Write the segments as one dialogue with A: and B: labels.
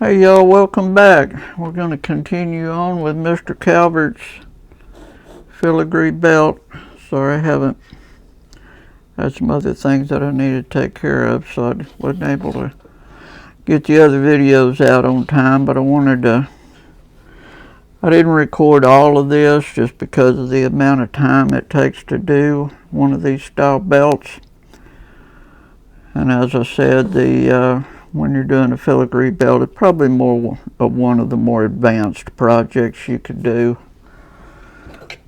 A: Hey y'all, welcome back. We're going to continue on with Mr. Calvert's filigree belt. Sorry, I haven't had some other things that I need to take care of, so I wasn't able to get the other videos out on time, but I didn't record all of this just because of the amount of time it takes to do one of these style belts. And as I said, when you're doing a filigree belt, it's probably more of one of the more advanced projects you could do.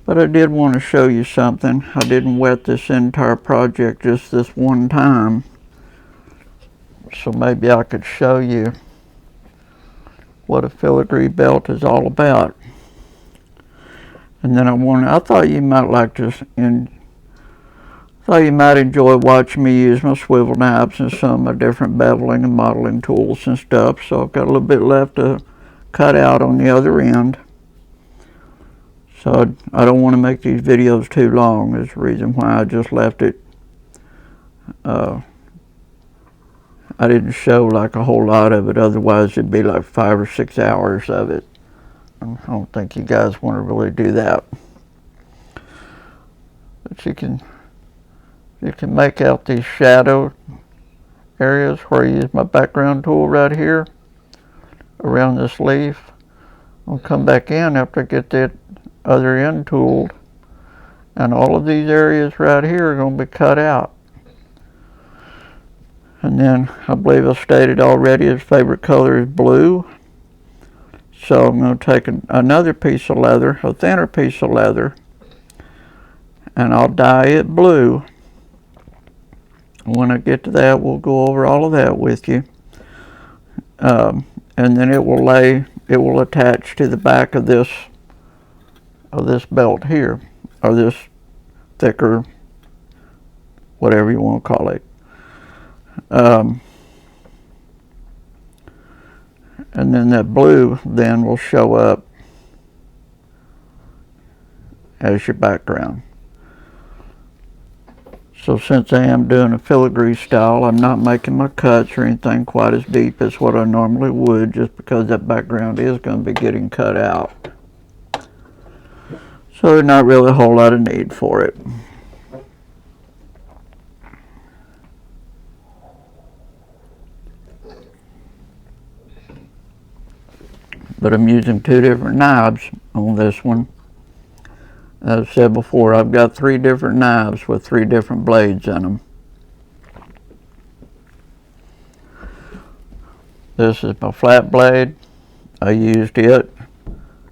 A: But I did want to show you something. I didn't wet this entire project just this one time, so maybe I could show you what a filigree belt is all about. And then I thought you might enjoy watching me use my swivel knives and some of my different beveling and modeling tools and stuff. So I've got a little bit left to cut out on the other end. So I don't want to make these videos too long. There's a reason why I just left it. I didn't show like a whole lot of it, otherwise it'd be like 5 or 6 hours of it. I don't think you guys want to really do that. But you can make out these shadow areas where I use my background tool right here around this leaf. I'll come back in after I get that other end tooled, and all of these areas right here are going to be cut out. And then I believe I stated already his favorite color is blue. So I'm going to take another piece of leather, a thinner piece of leather, and I'll dye it blue. When I get to that, we'll go over all of that with you. And then it will attach to the back of this belt here, or this thicker, whatever you want to call it. And then that blue then will show up as your background. So since I am doing a filigree style, I'm not making my cuts or anything quite as deep as what I normally would, just because that background is going to be getting cut out. So there's not really a whole lot of need for it. But I'm using 2 different knives on this one. As I said before, I've got 3 different knives with 3 different blades in them. This is my flat blade. I used it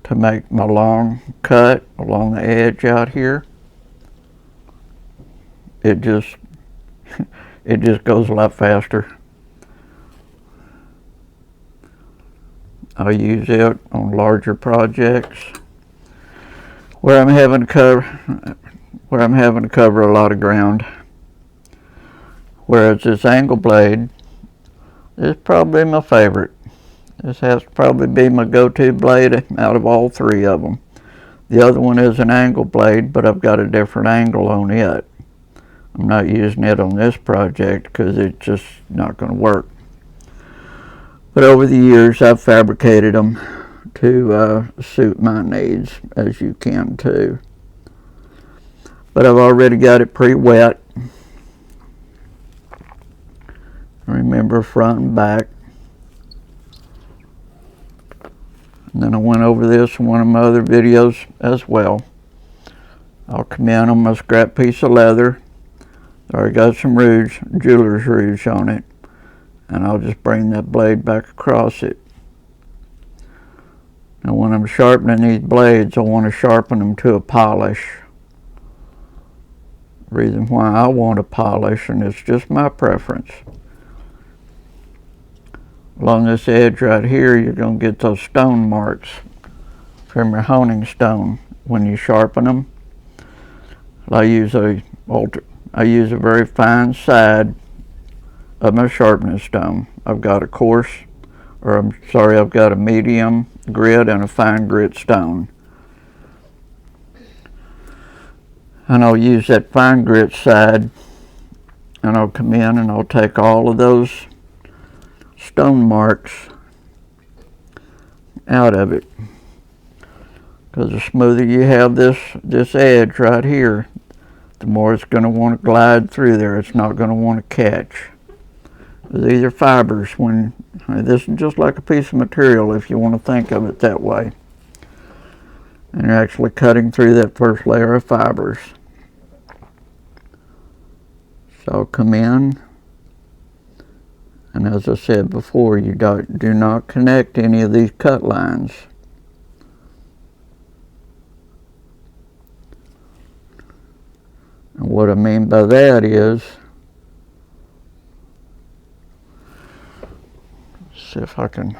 A: to make my long cut along the edge out here. It just goes a lot faster. I use it on larger projects where I'm having to cover a lot of ground. Whereas this angle blade is probably my favorite. This has to probably be my go-to blade out of all 3 of them. The other one is an angle blade, but I've got a different angle on it. I'm not using it on this project because it's just not going to work. But over the years, I've fabricated them to suit my needs, as you can too. But I've already got it pre-wet. Remember, front and back. And then I went over this in one of my other videos as well. I'll come in on my scrap piece of leather. I already got some rouge, jeweler's rouge on it. And I'll just bring that blade back across it. Now when I'm sharpening these blades, I want to sharpen them to a polish. The reason why I want a polish, and it's just my preference. Along this edge right here, you're going to get those stone marks from your honing stone when you sharpen them. I use a very fine side of my sharpening stone. I've got a medium grit and a fine grit stone. And I'll use that fine grit side, and I'll come in and I'll take all of those stone marks out of it. Because the smoother you have this edge right here, the more it's going to want to glide through there. It's not going to want to catch. These are fibers. This is just like a piece of material if you want to think of it that way. And you're actually cutting through that first layer of fibers. So I'll come in, and as I said before, you do not connect any of these cut lines. And what I mean by that is, see if I can,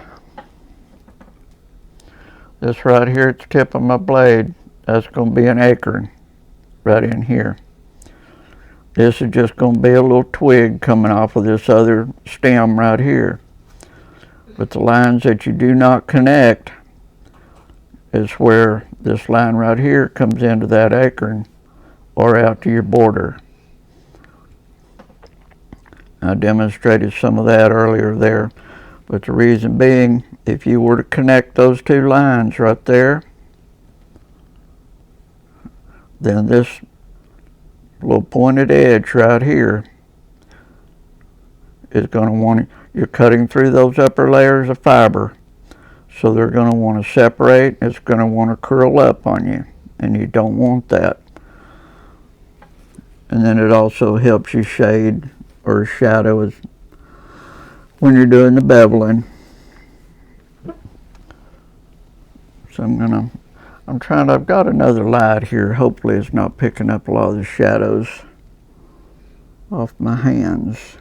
A: this right here at the tip of my blade, that's going to be an acorn right in here. This is just going to be a little twig coming off of this other stem right here. But the lines that you do not connect is where this line right here comes into that acorn or out to your border. I demonstrated some of that earlier there. But the reason being, if you were to connect those two lines right there, then this little pointed edge right here is going to want to, you're cutting through those upper layers of fiber, so they're going to want to separate. It's going to want to curl up on you, and you don't want that. And then it also helps you shade or shadow when you're doing the beveling. So I've got another light here. Hopefully it's not picking up a lot of the shadows off my hands.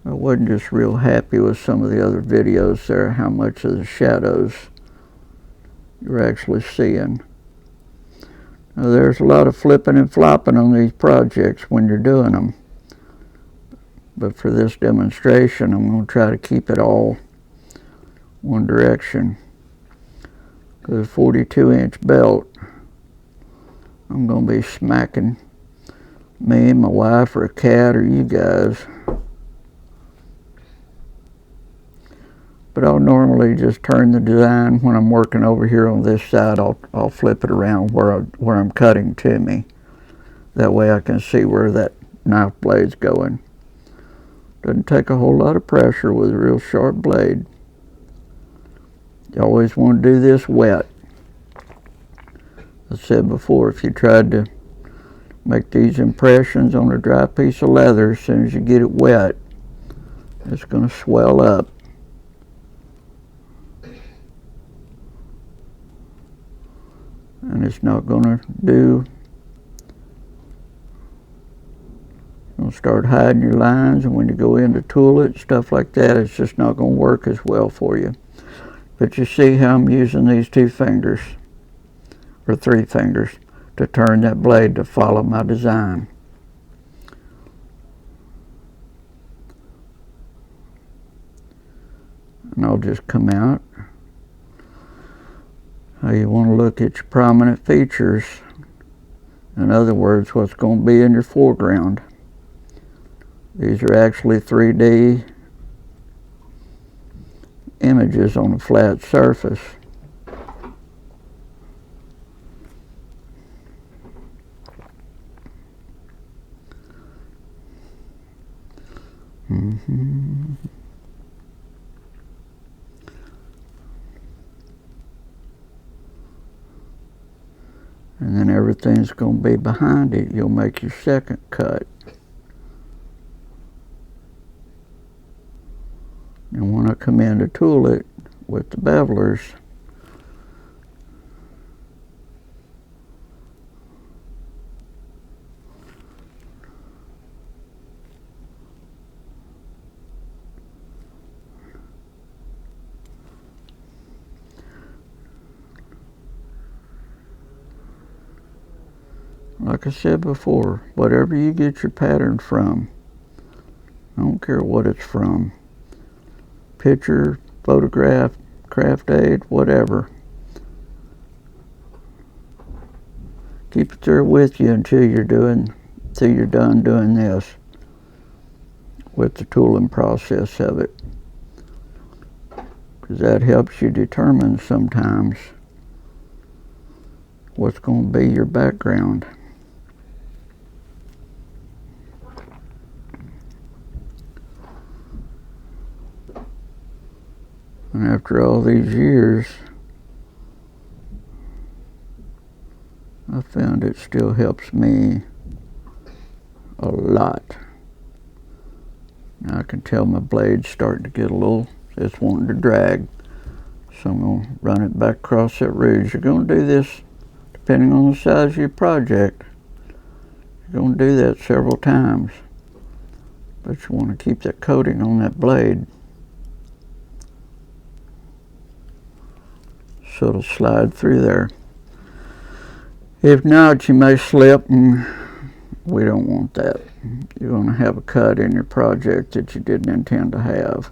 A: I wasn't just real happy with some of the other videos there, how much of the shadows you're actually seeing. Now there's a lot of flipping and flopping on these projects when you're doing them. But for this demonstration, I'm going to try to keep it all one direction. Because a 42-inch belt, I'm going to be smacking me, my wife, or a cat, or you guys. But I'll normally just turn the design when I'm working over here on this side. I'll flip it around where I'm cutting to me. That way I can see where that knife blade's going. Doesn't take a whole lot of pressure with a real sharp blade. You always want to do this wet. As I said before, if you tried to make these impressions on a dry piece of leather, as soon as you get it wet, it's going to swell up. And it's not going to do. You'll start hiding your lines, and when you go in to tool it, stuff like that, it's just not going to work as well for you. But you see how I'm using these 2 fingers, or 3 fingers, to turn that blade to follow my design. And I'll just come out. How you want to look at your prominent features. In other words, what's going to be in your foreground. These are actually 3D images on a flat surface. And then everything's going to be behind it. You'll make your second cut. And when I come in to tool it with the bevelers, like I said before, whatever you get your pattern from, I don't care what it's from. Picture, photograph, craft aid, whatever. Keep it there with you until you're done doing this with the tooling process of it. that helps you determine sometimes what's going to be your background. And after all these years, I found it still helps me a lot. Now I can tell my blade's starting to get a little, it's wanting to drag. So I'm going to run it back across that ridge. You're going to do this depending on the size of your project. You're going to do that several times. But you want to keep that coating on that blade so it'll slide through there. If not, you may slip, and we don't want that. You're going to have a cut in your project that you didn't intend to have.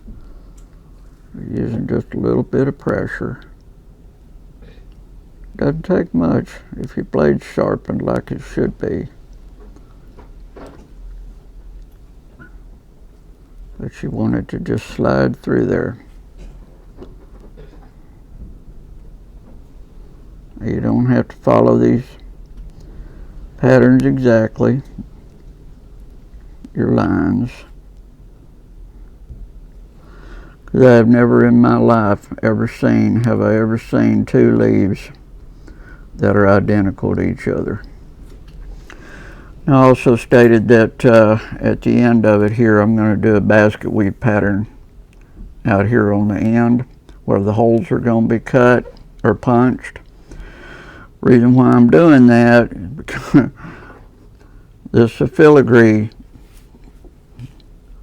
A: You're using just a little bit of pressure. Doesn't take much if your blade's sharpened like it should be. But you want it to just slide through there. You don't have to follow these patterns exactly, your lines. Because I have never in my life have I ever seen two leaves that are identical to each other. I also stated that at the end of it here, I'm going to do a basket weave pattern out here on the end where the holes are going to be cut or punched. Reason why I'm doing that is because this is a filigree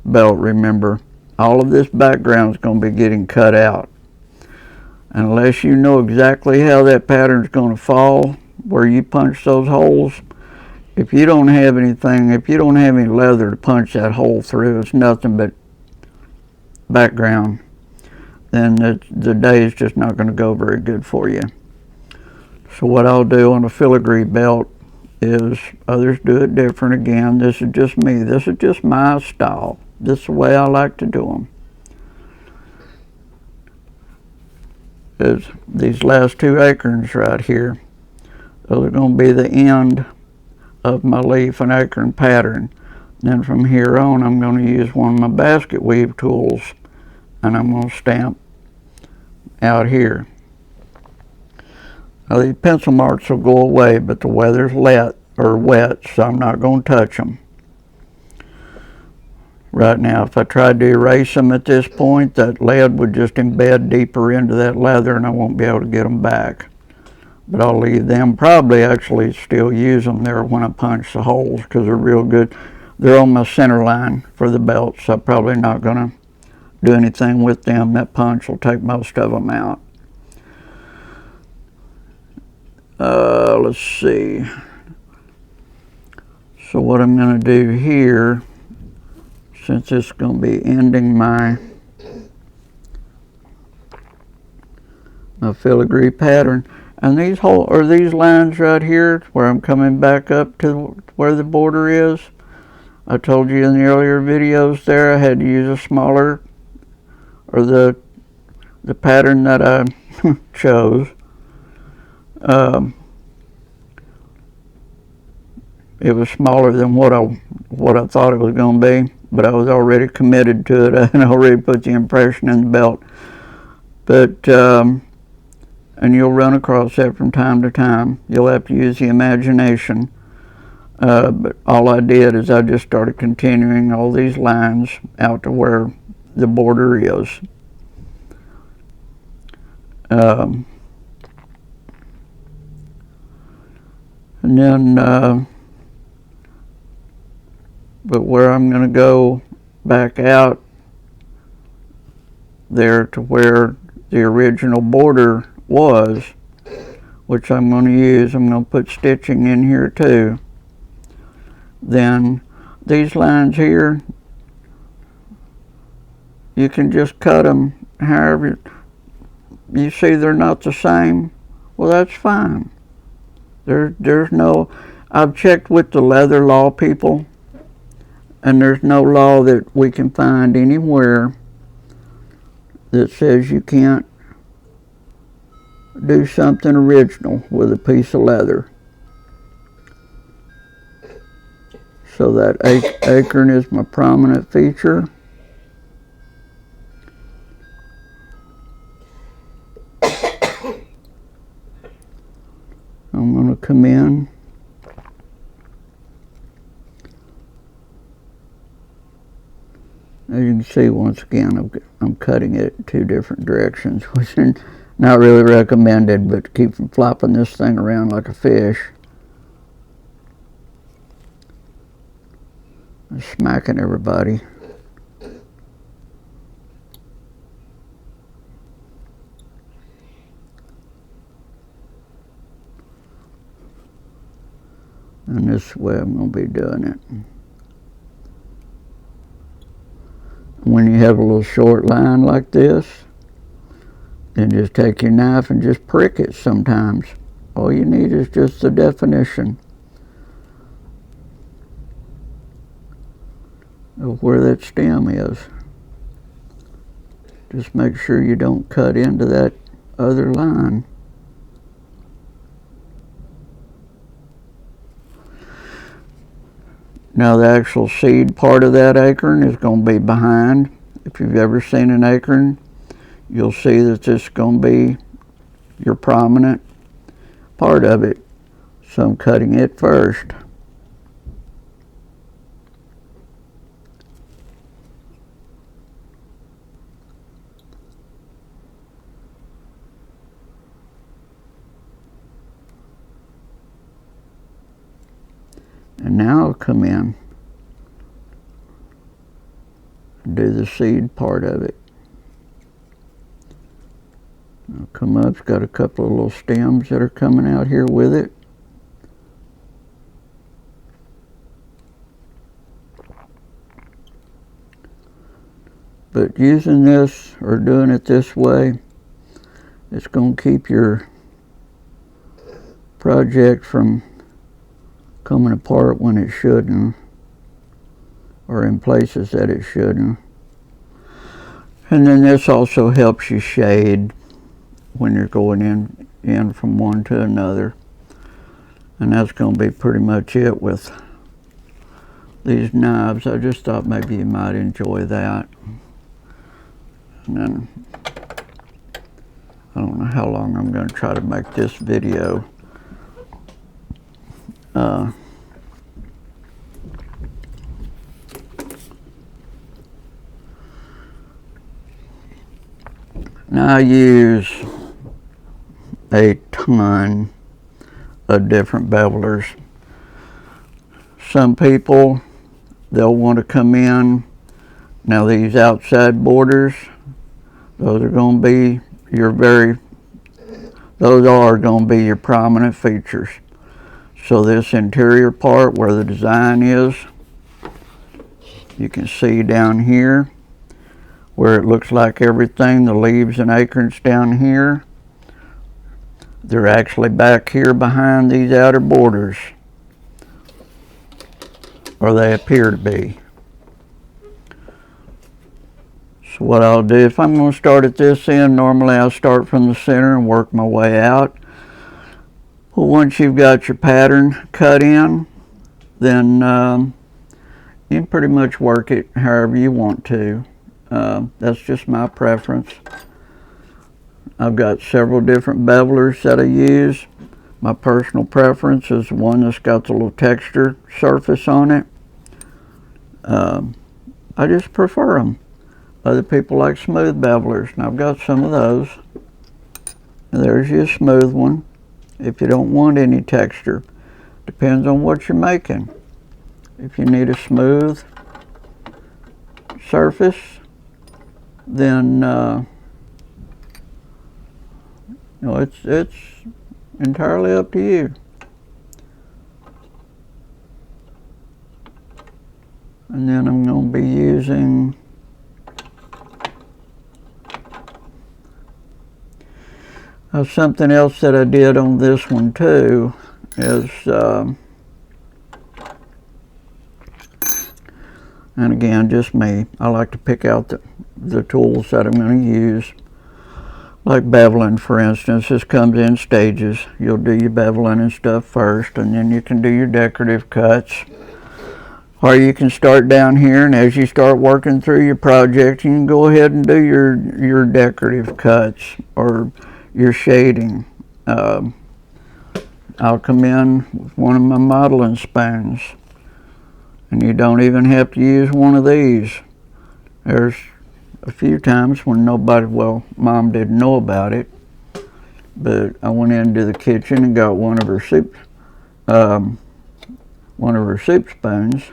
A: belt, remember. All of this background is going to be getting cut out. And unless you know exactly how that pattern is going to fall, where you punch those holes, if you don't have anything, if you don't have any leather to punch that hole through, it's nothing but background, then the day is just not going to go very good for you. So what I'll do on a filigree belt is, others do it different again. This is just me. This is just my style. This is the way I like to do them. Is these last two acorns right here. Those are going to be the end of my leaf and acorn pattern. Then from here on, I'm going to use one of my basket weave tools, and I'm going to stamp out here. Now these pencil marks will go away, but the weather's wet, so I'm not going to touch them. Right now, if I tried to erase them at this point, that lead would just embed deeper into that leather and I won't be able to get them back. But I'll leave them, probably actually still use them there when I punch the holes because they're real good. They're on my center line for the belt, so I'm probably not going to do anything with them. That punch will take most of them out. Let's see. So what I'm going to do here, since it's going to be ending my filigree pattern, and these these lines right here where I'm coming back up to where the border is, I told you in the earlier videos there I had to use a smaller, or the pattern that I chose. It was smaller than what I thought it was going to be, but I was already committed to it and already put the impression in the belt. But and you'll run across that from time to time. You'll have to use the imagination. But all I did is I just started continuing all these lines out to where the border is. And then but where I'm going to go back out there to where the original border was, which I'm going to use, I'm going to put stitching in here too. Then these lines here, you can just cut them however you see they're not the same. Well, that's fine. There's no, I've checked with the leather law people, and there's no law that we can find anywhere that says you can't do something original with a piece of leather. So that acorn is my prominent feature. I'm going to come in. As you can see, once again, I'm cutting it in 2 different directions, which is not really recommended, but to keep from flopping this thing around like a fish. I'm smacking everybody. And this way I'm going to be doing it. When you have a little short line like this, then just take your knife and just prick it sometimes. All you need is just the definition of where that stem is. Just make sure you don't cut into that other line. Now the actual seed part of that acorn is going to be behind. If you've ever seen an acorn, you'll see that this is going to be your prominent part of it. So I'm cutting it first. And now I'll come in and do the seed part of it. I'll come up, it's got a couple of little stems that are coming out here with it. But using this or doing it this way, it's going to keep your project from coming apart when it shouldn't, or in places that it shouldn't. And then this also helps you shade when you're going in from one to another. And that's going to be pretty much it with these knives. I just thought maybe you might enjoy that. And then I don't know how long I'm going to try to make this video. Now I use a ton of different bevelers. Some people, they'll want to come in. Now these outside borders, those are going to be your prominent features. So this interior part where the design is, you can see down here where it looks like everything, the leaves and acorns down here, they're actually back here behind these outer borders, or they appear to be. So what I'll do, if I'm going to start at this end, normally I'll start from the center and work my way out. Well, once you've got your pattern cut in, then you can pretty much work it however you want to. That's just my preference. I've got several different bevelers that I use. My personal preference is the one that's got the little texture surface on it. I just prefer them. Other people like smooth bevelers, and I've got some of those. And there's your smooth one. If you don't want any texture, depends on what you're making. If you need a smooth surface, then you know, it's entirely up to you. And then I'm going to be using something else that I did on this one too is, and again, just me, I like to pick out the tools that I'm going to use. Like beveling, for instance, this comes in stages. You'll do your beveling and stuff first, and then you can do your decorative cuts. Or you can start down here, and as you start working through your project, you can go ahead and do your decorative cuts or your shading. I'll come in with one of my modeling spoons, and you don't even have to use one of these. There's a few times when nobody, well, Mom didn't know about it, but I went into the kitchen and got one of her soup spoons,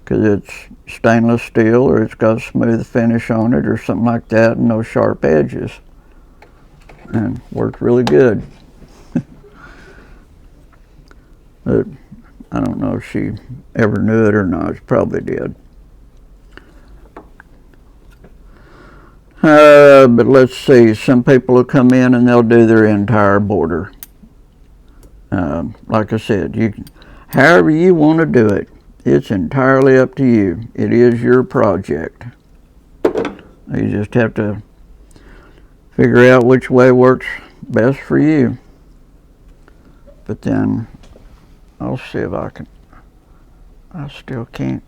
A: because it's stainless steel or it's got a smooth finish on it or something like that and no sharp edges, and worked really good. But I don't know if she ever knew it or not. She probably did. But let's see, some people will come in and they'll do their entire border. Like I said, however you want to do it, it's entirely up to you. It is your project. You just have to figure out which way works best for you. But then I'll see if I still can't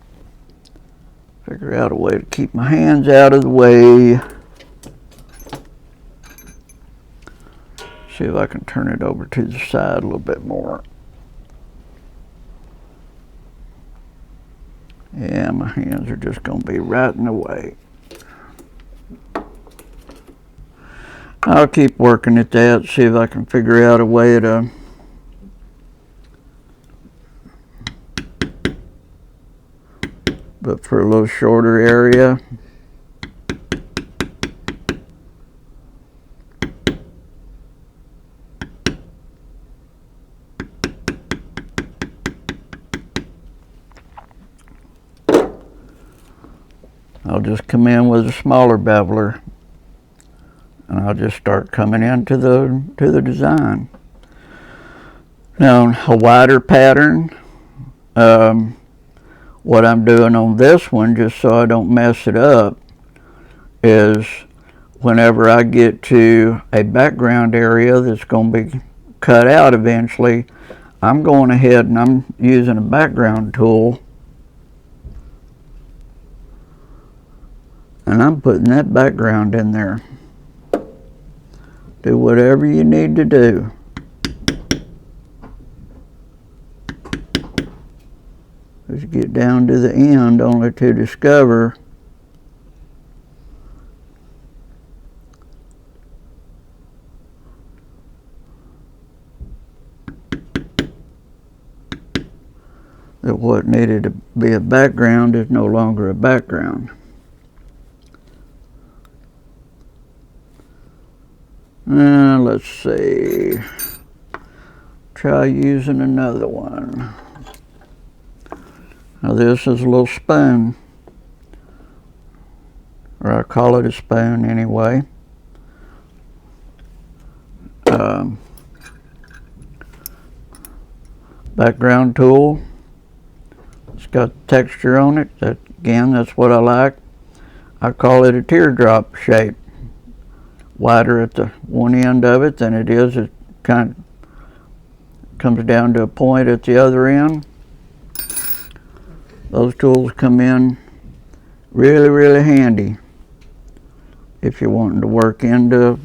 A: figure out a way to keep my hands out of the way. See if I can turn it over to the side a little bit more. Yeah, my hands are just going to be right in the way. I'll keep working at that, see if I can figure out a way to but for a little shorter area. I'll just come in with a smaller beveler, and I'll just start coming into the design. Now, a wider pattern, what I'm doing on this one, just so I don't mess it up, is whenever I get to a background area that's going to be cut out eventually, I'm going ahead and I'm using a background tool, and I'm putting that background in there. Do whatever you need to do. As you get down to the end, only to discover that what needed to be a background is no longer a background. Let's see. Try using another one. Now this is a little spoon, or I call it a spoon anyway. Background tool. It's got texture on it. That's what I like. I call it a teardrop shape. Wider at the one end of it than it is. It kind of comes down to a point at the other end. Those tools come in really, really handy if you're wanting to work into.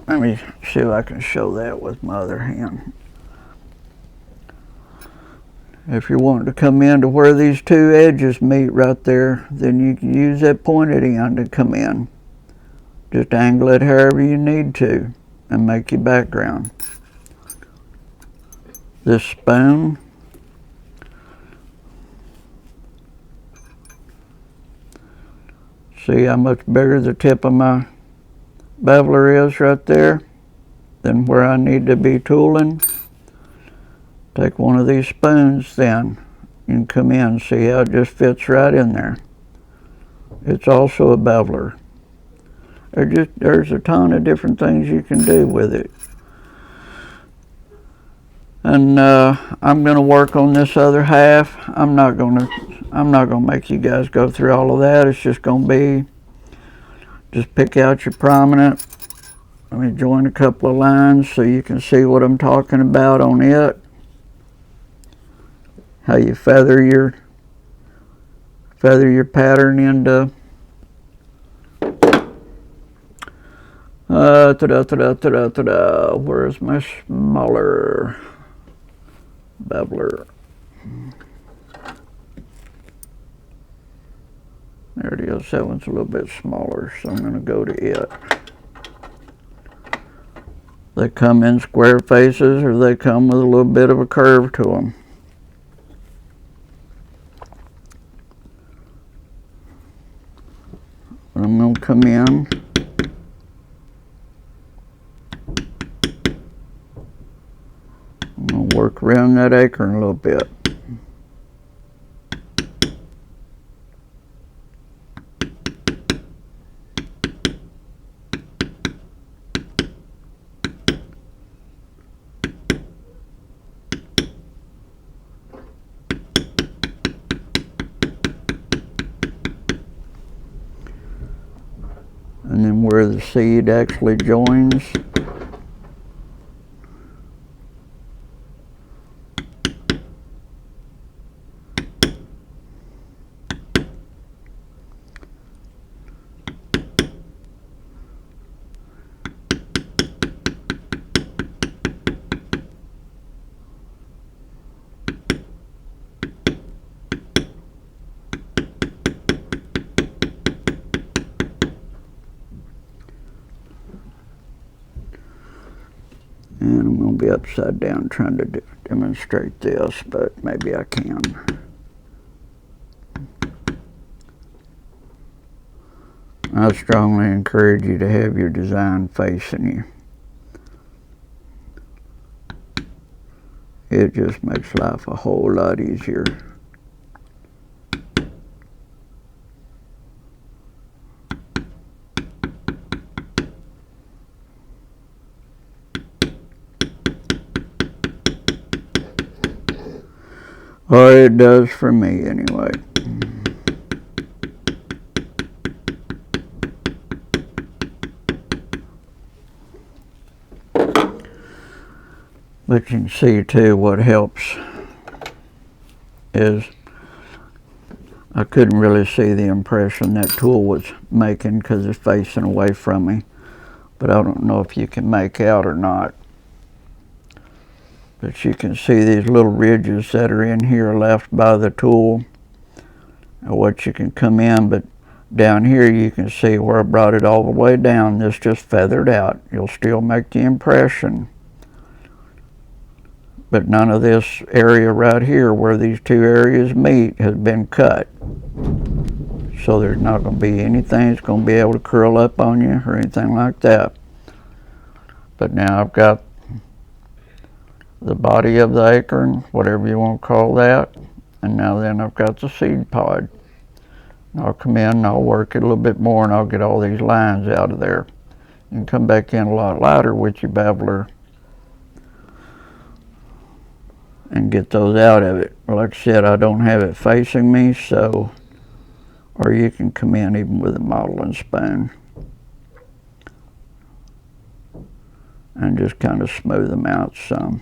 A: Let me see if I can show that with my other hand. If you're wanting to come in to where these two edges meet right there, then you can use that pointed end to come in. Just angle it however you need to and make your background. This spoon, see how much bigger the tip of my beveler is right there than where I need to be tooling. Take one of these spoons then and come in. See how it just fits right in there. It's also a beveler. There's a ton of different things you can do with it. And I'm gonna work on this other half. I'm not gonna make you guys go through all of that. It's just gonna be, just pick out your prominent. Let me join a couple of lines so you can see what I'm talking about on it. How you feather your pattern into where's my smaller beveler? There it is. That one's a little bit smaller, so I'm going to go to it. They come in square faces, or they come with a little bit of a curve to them. But I'm going to come in. I'm going to work around that acorn a little bit. And then where the seed actually joins, and I'm going to be upside down trying to demonstrate this, but maybe I can. I strongly encourage you to have your design facing you. It just makes life a whole lot easier. Or it does for me anyway. But you can see too what helps is I couldn't really see the impression that tool was making because it's facing away from me. But I don't know if you can make out or not. But you can see these little ridges that are in here left by the tool, or what you can come in, but down here you can see where I brought it all the way down. This just feathered out. You'll still make the impression. But none of this area right here where these two areas meet has been cut. So there's not going to be anything that's going to be able to curl up on you or anything like that. But now I've got the body of the acorn, whatever you want to call that, and now then I've got the seed pod. And I'll come in and I'll work it a little bit more and I'll get all these lines out of there. You can come back in a lot lighter with your beveler and get those out of it. Like I said, I don't have it facing me, so, or you can come in even with a modeling spoon and just kind of smooth them out some.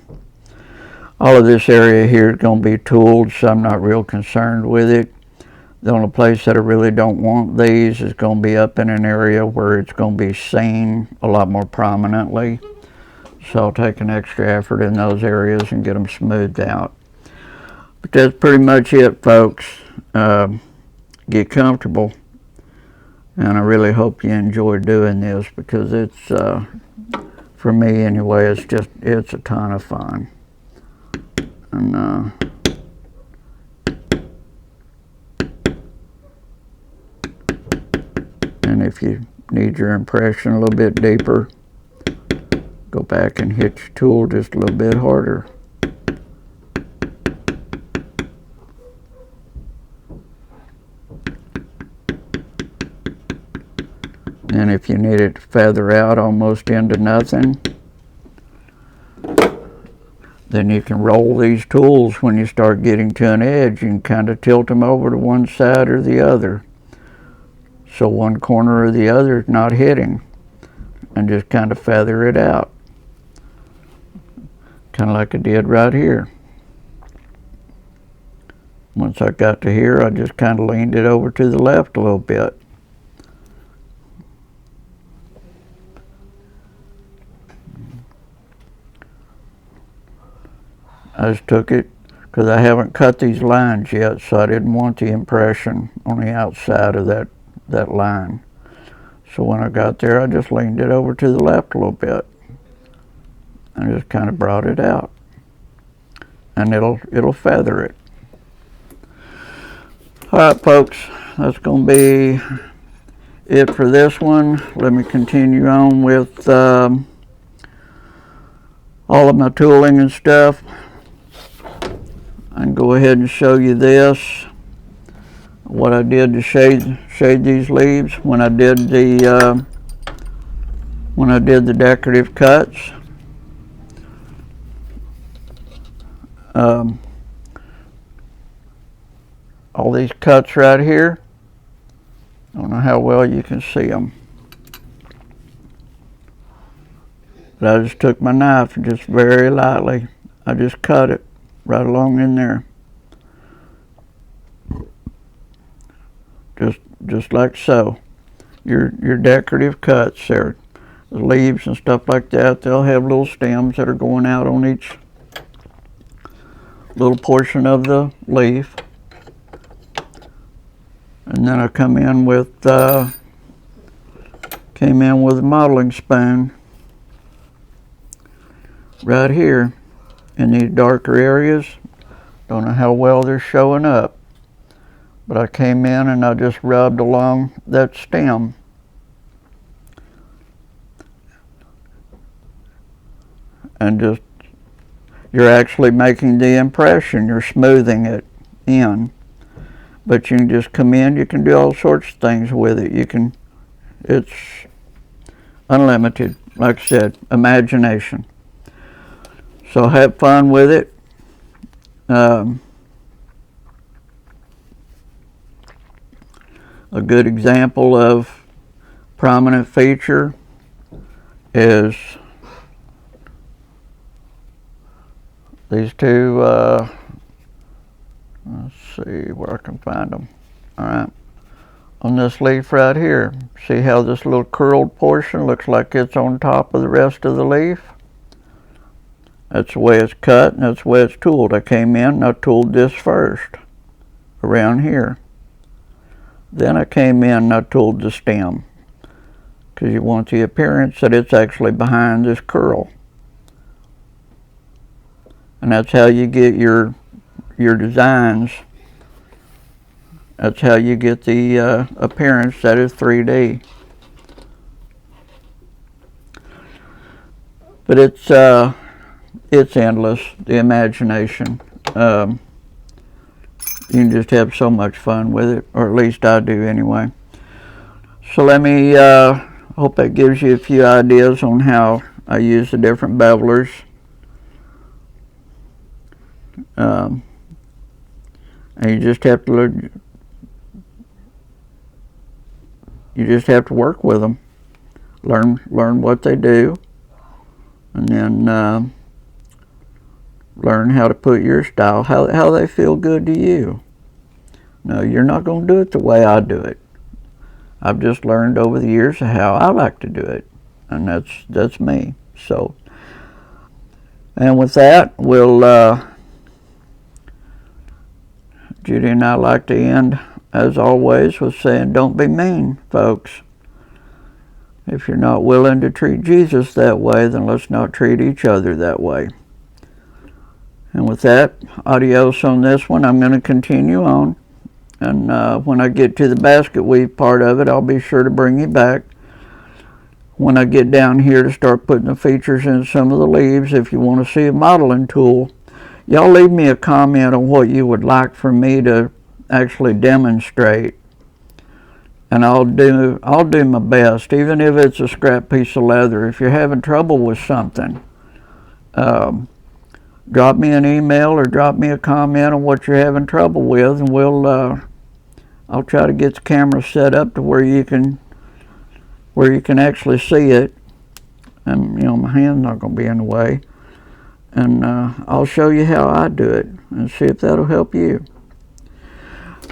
A: All of this area here is going to be tooled, so I'm not real concerned with it. The only place that I really don't want these is going to be up in an area where it's going to be seen a lot more prominently. So I'll take an extra effort in those areas and get them smoothed out. But that's pretty much it, folks. Get comfortable. And I really hope you enjoy doing this because it's, for me anyway, it's a ton of fun. And if you need your impression a little bit deeper, go back and hit your tool just a little bit harder. And if you need it to feather out almost into nothing, Then you can roll these tools when you start getting to an edge. You can kind of tilt them over to one side or the other, so one corner or the other is not hitting, and just kind of feather it out, kind of like I did right here. Once I got to here, I just kind of leaned it over to the left a little bit. I just took it because I haven't cut these lines yet, so I didn't want the impression on the outside of that line. So when I got there, I just leaned it over to the left a little bit and just kind of brought it out, and it'll feather it. All right, folks, that's going to be it for this one. Let me continue on with all of my tooling and stuff. I can go ahead and show you this, what I did to shade these leaves when I did the decorative cuts. All these cuts right here, I don't know how well you can see them, but I just took my knife and just very lightly, I just cut it right along in there. Just like so. Your decorative cuts there, the leaves and stuff like that, they'll have little stems that are going out on each little portion of the leaf. And then I came in with a modeling spoon right here in these darker areas. Don't know how well they're showing up, but I came in and I just rubbed along that stem. And just, you're actually making the impression, you're smoothing it in. But you can just come in, you can do all sorts of things with it. It's unlimited, like I said, imagination. So have fun with it. A good example of prominent feature is these two, let's see where I can find them. All right, on this leaf right here, see how this little curled portion looks like it's on top of the rest of the leaf? That's the way it's cut and that's the way it's tooled. I came in and I tooled this first, around here. Then I came in and I tooled the stem, because you want the appearance that it's actually behind this curl. And that's how you get your designs. That's how you get the appearance that is 3D. But it's endless, the imagination. You can just have so much fun with it, or at least I do anyway. So let me, hope that gives you a few ideas on how I use the different bevelers. And you just have to learn, you just have to work with them, learn what they do, and then learn how to put your style, how they feel good to you. No, you're not going to do it the way I do it. I've just learned over the years how I like to do it, and that's me. So, and with that, we'll Judy and I like to end, as always, with saying, don't be mean, folks. If you're not willing to treat Jesus that way, then let's not treat each other that way. And with that, adios on this one. I'm going to continue on. And when I get to the basket weave part of it, I'll be sure to bring you back. When I get down here to start putting the features in some of the leaves, if you want to see a modeling tool, y'all leave me a comment on what you would like for me to actually demonstrate. And I'll do my best, even if it's a scrap piece of leather. If you're having trouble with something, drop me an email or drop me a comment on what you're having trouble with, and I'll try to get the camera set up to where you can actually see it. And my hand's not going to be in the way. And I'll show you how I do it and see if that'll help you.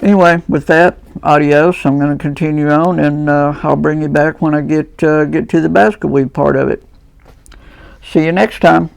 A: Anyway, with that, adios. I'm going to continue on, and I'll bring you back when I get to the basket weave part of it. See you next time.